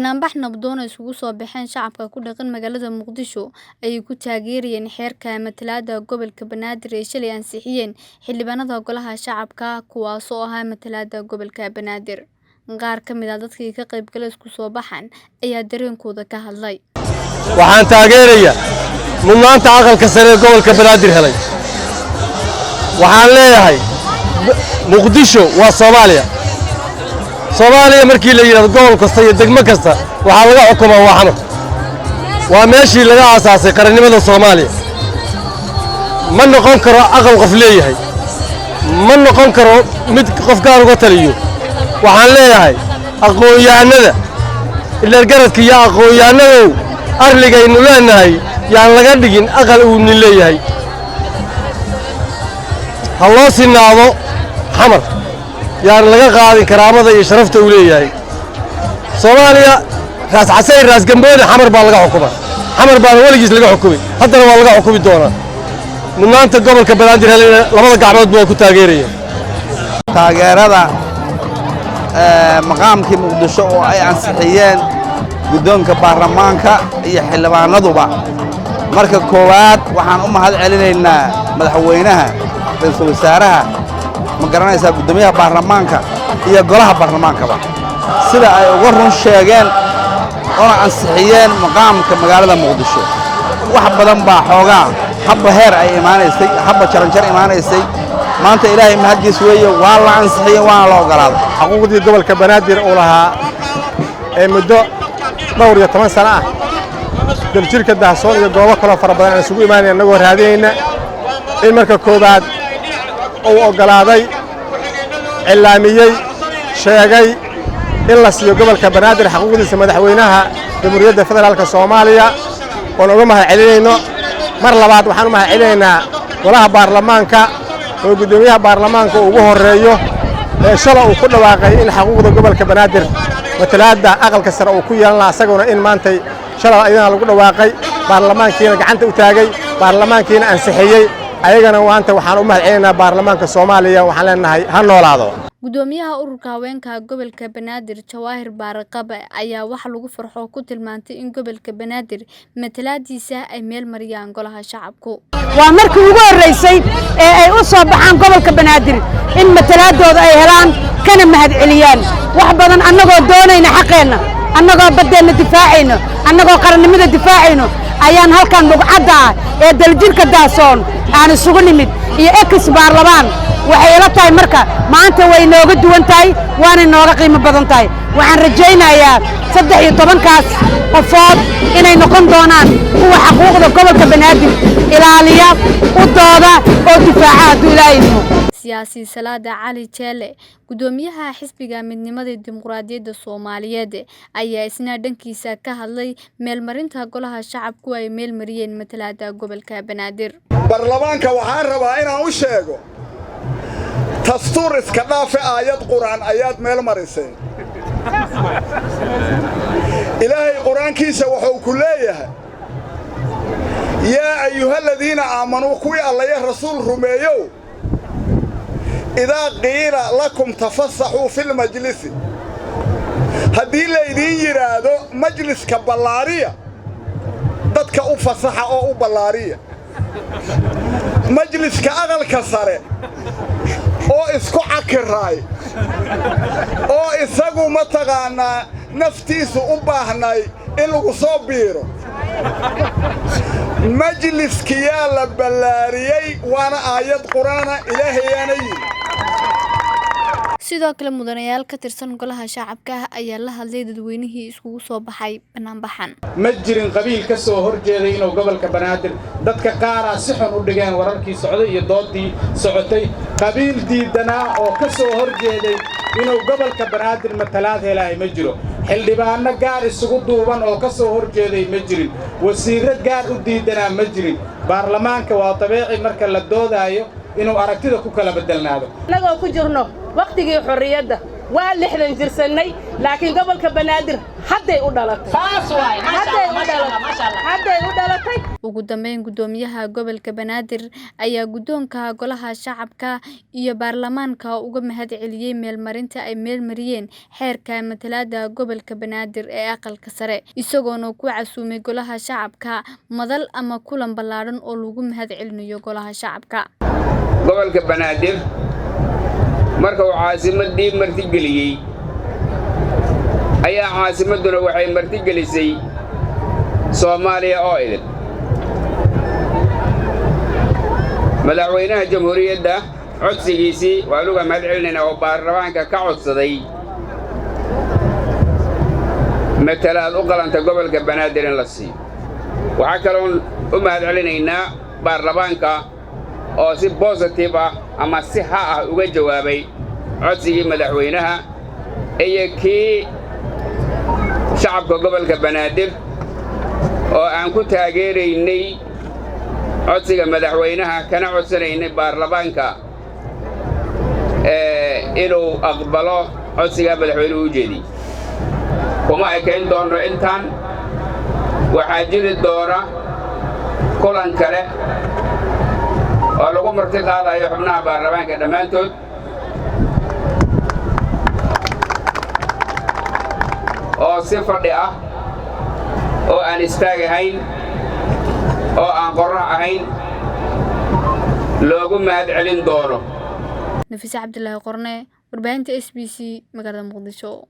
Bannaanbax nabdoon oo isugu soo baxeen shacabka ku dhaqan magaalada Muqdisho ayay ku taageerayeen xeerka matalaadda gobolka Banaadir ee shalay ansixiyeen xildhibaanada golaha shacabka kuwaas oo ahaa matalaadda gobolka Banaadir. Qaar ka mid ah dadkii ka qayb galay isku soo baxan ayaa dareenkooda ka hadlay. Waxaan taageerayaa mudnaanta aqalka sare ee gobolka Banaadir helay. Waxaan leeyahay Muqdisho waa Soomaaliya markii la yiraahdo gobol kasta iyo degmo kasta waxa laga xukumaa waa xamar. Waa meeshii laga aasaasay qarannimada Soomaaliya. Ma noqon karo aqal qof leeyahay. Ma noqon karo mid qof gaar uga taliyo. Waxaan leeyahay aqoon-yahanada ilaa garadka iyo aqoon-yahanadu arligaynu leenahay yaan laga dhigin aqal uu nin leeyahay. Halloo sinaado xamar yaan laga qaadin karaamada iyo sharafta uu leeyahay. Soomaaliya raas casay raas gambooni xamar baa laga xukumaa. Xamar baa waligiis laga xukumay. Haddana waa laga xukumi doonaa. Mudnaanta gobolka Banaadir helay labada gacmood baa ku taageeraya. Taageerada maqaamkii Muqdisho oo ay ansixiyeen guddoonka baarlamaanka iyo xildhibaanaduba marka koowaad waxaan u mahad celinaynaa madaxweynaha ra'iisul wasaaraha ma garanaysaa guddoomiyaha baarlamaanka iyo golaha baarlamaankaba sida ay uga run sheegeen oo ansixiyeen maqaamka magaalada Muqdisho wax badan baa xoogaa habba heer ay imaanaysay habba jaranjar imaanaysay maanta ilaahay mahadkiis weeye waa la ansixiyay waana la ogolaaday xuquuqdii gobolka Banaadir oo lahaa muddo dhowr iyo 10 sano ah daljirka daahsoon iyo goobo kale fara badan isugu imaanayna anagoo raadinayna in marka koobaad oo ogolaaday cilaamiyay sheegay in la siiyo gobolka Banaadir xuquuqdiisa madaxweynaha jamhuuriyadda federaalka Soomaaliya oo uga mahad celinayno mar labaad waxaan u mahad celinaynaa golaha baarlamaanka oo guddoomiyaha baarlamaanka ugu horeeyo ee shalay uu ku dhawaaqay in xuquuqda gobolka Banaadir matalaadda aqalka sare uu ku yeelan lahaa asaguna in maantay shalay ayana lagu dhawaaqay baarlamaankiina gacanta u taagay baarlamaankiina ansixiyay ayagana waanta waxaan u mahad celinaynaa baarlamaanka Soomaaliya waxaan leenahay ha noolaado. Gudoomiyaha ururka haweenka gobolka Banaadir Jawaahir Baarqabe ayaa wax lagu farxo ku tilmaantay in gobolka Banaadir matalaadiisa ay meel mariyaan golaha shacabku. Waa markii ugu horeysay ee ay u soo baxaan gobolka Banaadir in matalaadooda ay helaan kana mahad celiyaan wax badan annagoo doonayna xaqeena annagoo badeena difaacayno annagoo qarannimada difaacayno ayaan halkan bugcadda ee daljirka daahsoon aan isugu nimid iyo ex baarlamaan waxay la tahay marka maanta way nooga duwan tahay waana nooga qiimo badan tahay waxaan rajaynayaa 13 kaas qofood inay noqon doonaan kuwa xuquuqda gobolka Banaadir ilaaliya u dooda oo difaaca duulayno. Siyaasi Salaada Cali Jeele gudoomiyaha xisbiga midnimada dimuqraadiyadda Soomaaliyeed ayaa isna dhankiisa ka hadlay meelmarinta golaha shacabku ay meel mariyeen matalaadda gobolka Banaadir. Baarlamaanka waxaan rabaa inaan u sheego dastuur iska dhaafe aayad quraan ayaad meel marisay. Ilaahay quraankiisa wuxuu ku leeyahay yaa ayyuhalladhiina aamanuu kuwi alla ya rasuul rumeeyo idaa qiila lakum tafassaxuu fil majlisi haddii laydin yiraahdo majliska ballaariya dadka u fasaxa oo u ballaariya majliska aqalka sare oo isku cakiraay oo isagu ma taqaanaa naftiisu u baahnay in lagu soo biiro majliskiyaa la ballaariyay waana aayad quraana ilaahayaana yidhi. sidoo kale mudanayaal ka tirsan golaha shacabka ayaa la hadlay dadweynihii iskugu soo baxay bannaanbaxan. ma jirin qabiil ka soo horjeeday inuu gobolka Banaadir dadka qaar si xun u dhigeen wararkii socday iyo doodii socotay qabiil diidanaa oo ka soo horjeeday inuu gobolka Banaadir matalaad helay ma jiro xildhibaano gaar isugu duuban oo ka soo horjeeday ma jirin wasiirro gaar u diidanaa ma jirin baarlamaanka waa tabiici marka la doodayo inuu aragtida ku kala bedelnaado anagoo ku jirno waqtigii xorriyadda waa 60 jirsanay laakiin gobolka banaadir hadday u dhalatay ugu dambeyn gudoomiyaha gobolka banaadir ayaa gudoonka golaha shacabka iyo baarlamaanka uga mahadceliyay meelmarinta ay meelmariyeen xeerka matalaada gobolka banaadir ee aqalka sare isagoona ku casuumay golaha shacabka madal ama kulan ballaaran oo lagu mahadcelinayo golaha shacabka gobolka banaadir marka uu caasimadii martigeliyay ayaa caasimaduna waxay martigelisay Soomaaliya oo idin madaxweynaha jamhuuriyadda codsigiisii waa lagu mahadcelinaynaa oo baarlamaanka ka codsaday matalaad u qalanta gobolka banaadir in la siiyo waxa kale oo u mahadcelinaynaa baarlamaanka oo si positive ah ama si uga jawaabay codsigii madaxweynaha iyo kii shacabka gobolka banaadir oo aan ku taageeraynay codsiga madaxweynaha kana codsanaynay baarlamaanka inuu aqbalo codsiga madaxweynuhu u jeediyay kuma ekayn doono intaan waxaa jiri doona kulan kale oo lagu marti qaadayo xubnaha baarlamaanka dhammaantood oo si fadhi ah oo aan istaagahayn oo aan qorrax ahayn loogu mahadcelin doono Nafisa Cabdullaahi Qorne warbaahinta SBC magaalada Muqdisho